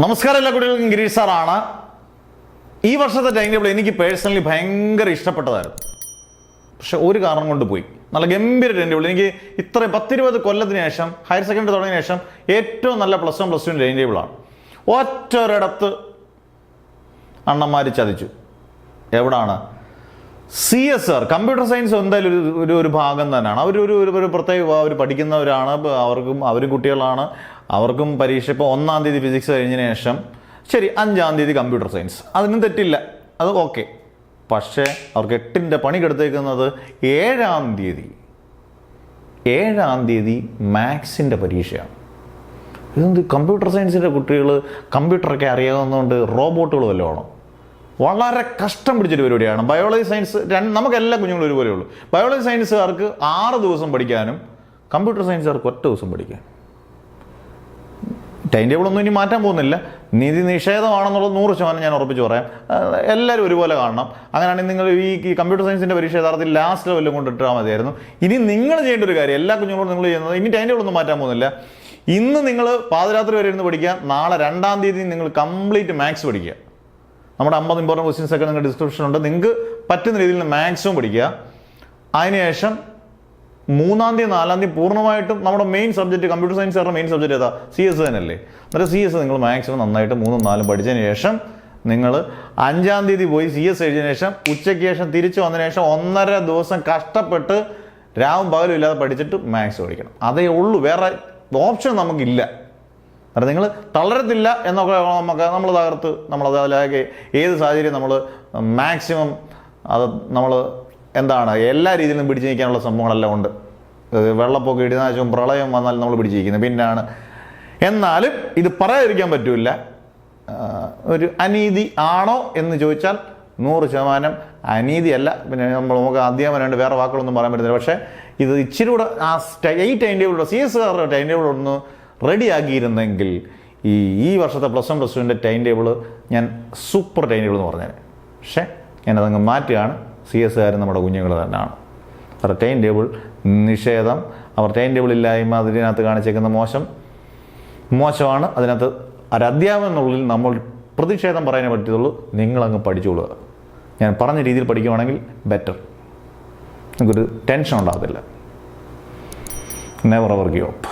നമസ്കാരം എല്ലാ കുട്ടികൾക്കും ഗിരീഷ് സാറാണ്. ഈ വർഷത്തെ ടൈം ടേബിൾ എനിക്ക് പേഴ്സണലി ഭയങ്കര ഇഷ്ടപ്പെട്ടതായിരുന്നു. പക്ഷെ ഒരു കാരണം കൊണ്ട് പോയി. നല്ല ഗംഭീര ടൈം ടേബിൾ. എനിക്ക് ഇത്ര 10-20 കൊല്ലത്തിന് ശേഷം ഹയർ സെക്കൻഡറി തുടങ്ങിയ ശേഷം ഏറ്റവും നല്ല +1 +2 ടൈം ടേബിളാണ്. ഒറ്റൊരിടത്ത് അണ്ണന്മാർ ചതിച്ചു. എവിടാണ്? CSR കമ്പ്യൂട്ടർ സയൻസ് എന്തായാലും ഒരു ഭാഗം തന്നെയാണ്. ഒരു പ്രത്യേക അവർ പഠിക്കുന്നവരാണ്, അവരും കുട്ടികളാണ്. അവർക്കും പരീക്ഷ ഇപ്പോൾ 1-ാം തീയതി ഫിസിക്സ് കഴിഞ്ഞതിന് ശേഷം ശരി 5-ാം തീയതി കമ്പ്യൂട്ടർ സയൻസ്, അതിനും തെറ്റില്ല, അത് ഓക്കെ. പക്ഷേ അവർക്ക് 8ൻ്റെ പണി കെടുത്തേക്കുന്നത് 7-ാം തീയതി മാത്സിൻ്റെ പരീക്ഷയാണ്. ഇതെന്ത് കമ്പ്യൂട്ടർ സയൻസിൻ്റെ കുട്ടികൾ കമ്പ്യൂട്ടറൊക്കെ അറിയാവുന്നതുകൊണ്ട് റോബോട്ടുകൾ വല്ലതും ആണോ? വളരെ കഷ്ടം പിടിച്ചൊരു പരിപാടിയാണ്. ബയോളജി സയൻസ് നമുക്ക് എല്ലാ കുഞ്ഞുങ്ങളും ഒരുപോലെ ഉള്ളൂ. ബയോളജി സയൻസുകാർക്ക് 6 ദിവസം പഠിക്കാനും കമ്പ്യൂട്ടർ സയൻസുകാർക്ക് 1 ദിവസം പഠിക്കാനും. ടൈം ടേബിളൊന്നും ഇനി മാറ്റാൻ പോകുന്നില്ല. നീതി നിഷേധമാണെന്നുള്ളത് 100% ഞാൻ ഉറപ്പിച്ച് പറയാം. എല്ലാവരും ഒരുപോലെ കാണണം. അങ്ങനെയാണെങ്കിൽ നിങ്ങൾ ഈ കമ്പ്യൂട്ടർ സയൻസിൻ്റെ പരീക്ഷ യഥാർത്ഥത്തിൽ ലാസ്റ്റ് ലെവലിൽ കൊണ്ടിട്ടാൽ മതിയായിരുന്നു. ഇനി നിങ്ങൾ ചെയ്യേണ്ട ഒരു കാര്യം, എല്ലാ കുഞ്ഞുങ്ങളോടും നിങ്ങൾ ചെയ്യുന്നത്, ഇനി ടൈം ടേബിളൊന്നും മാറ്റാൻ പോകുന്നില്ല. ഇന്ന് നിങ്ങൾ പാതിരാത്രി വരെ ഇരുന്ന് പഠിക്കുക. നാളെ 2-ാം തീയതി നിങ്ങൾ കംപ്ലീറ്റ് മാത്സ് പഠിക്കുക. നമ്മുടെ 50 ഇമ്പോർട്ടൻറ്റ് ക്വസ്റ്റ്യൻസ് ഒക്കെ നിങ്ങളുടെ ഡിസ്ക്രിപ്ഷൻ ഉണ്ട്. നിങ്ങൾക്ക് പറ്റുന്ന രീതിയിൽ മാത്സും പഠിക്കുക. അതിനുശേഷം 3-ാം തീയതി 4-ാം തീയതി പൂർണ്ണമായിട്ടും നമ്മുടെ മെയിൻ സബ്ജക്റ്റ് കമ്പ്യൂട്ടർ സയൻസുകാരുടെ മെയിൻ സബ്ജക്റ്റ് ഏതാ? CS തന്നെയല്ലേ. എന്നിട്ട് CS നിങ്ങൾ മാക്സിമം നന്നായിട്ട് 3-ഉം 4-ഉം പഠിച്ചതിന് ശേഷം നിങ്ങൾ 5-ാം തീയതി പോയി CS എഴുതിയതിനു ശേഷം ഉച്ചയ്ക്ക് ശേഷം തിരിച്ചു വന്നതിന് ശേഷം 1.5 ദിവസം കഷ്ടപ്പെട്ട് രാവും പകലും ഇല്ലാതെ പഠിച്ചിട്ട് മാത്സ് പഠിക്കണം. അതേ ഉള്ളൂ, വേറെ ഓപ്ഷൻ നമുക്കില്ല. കാരണം നിങ്ങൾ തളരത്തില്ല എന്നൊക്കെ നമ്മൾ തകർത്ത് നമ്മളതിലേക്ക് ഏത് സാഹചര്യം നമ്മൾ മാക്സിമം അത് നമ്മൾ എന്താണ് എല്ലാ രീതിയിലും പിടിച്ചു നിൽക്കാനുള്ള സംഭവങ്ങളെല്ലാം ഉണ്ട്. വെള്ളപ്പൊക്കം, ഇടിനാശവും പ്രളയം വന്നാൽ നമ്മൾ പിടിച്ചിരിക്കുന്നത് പിന്നാണ്. എന്നാലും ഇത് പറയാതിരിക്കാൻ പറ്റില്ല. ഒരു അനീതി ആണോ എന്ന് ചോദിച്ചാൽ 100% അനീതിയല്ല. പിന്നെ നമുക്ക് അധ്യാപനം വേറെ വാക്കുകളൊന്നും പറയാൻ പറ്റുന്നില്ല. പക്ഷേ ഇത് ഇച്ചിരി കൂടെ ഈ ടൈം ടേബിളുടെ CSR ടൈം ടേബിൾ ഒന്ന് റെഡിയാക്കിയിരുന്നെങ്കിൽ ഈ വർഷത്തെ +1 +2ൻ്റെ ടൈം ടേബിൾ ഞാൻ സൂപ്പർ ടൈം ടേബിൾ എന്ന് പറഞ്ഞത്. പക്ഷേ ഞാനതങ്ങ് മാറ്റുകയാണ്. CSകാർ നമ്മുടെ കുഞ്ഞുങ്ങൾ തന്നെയാണ്. അവരുടെ ടൈം ടേബിൾ നിഷേധം, അവർ ടൈം ടേബിൾ ഇല്ലായ്മ, അതിനകത്ത് കാണിച്ചേക്കുന്ന മോശമാണ്. അതിനകത്ത് ഒരധ്യാപനം എന്നുള്ളിൽ നമ്മൾ പ്രതിഷേധം പറയാനേ പറ്റത്തുള്ളൂ. നിങ്ങളങ്ങ് പഠിച്ചോളുക. ഞാൻ പറഞ്ഞ രീതിയിൽ പഠിക്കുകയാണെങ്കിൽ ബെറ്റർ. നിങ്ങൾക്കൊരു ടെൻഷൻ ഉണ്ടാകത്തില്ല. Never ever give up.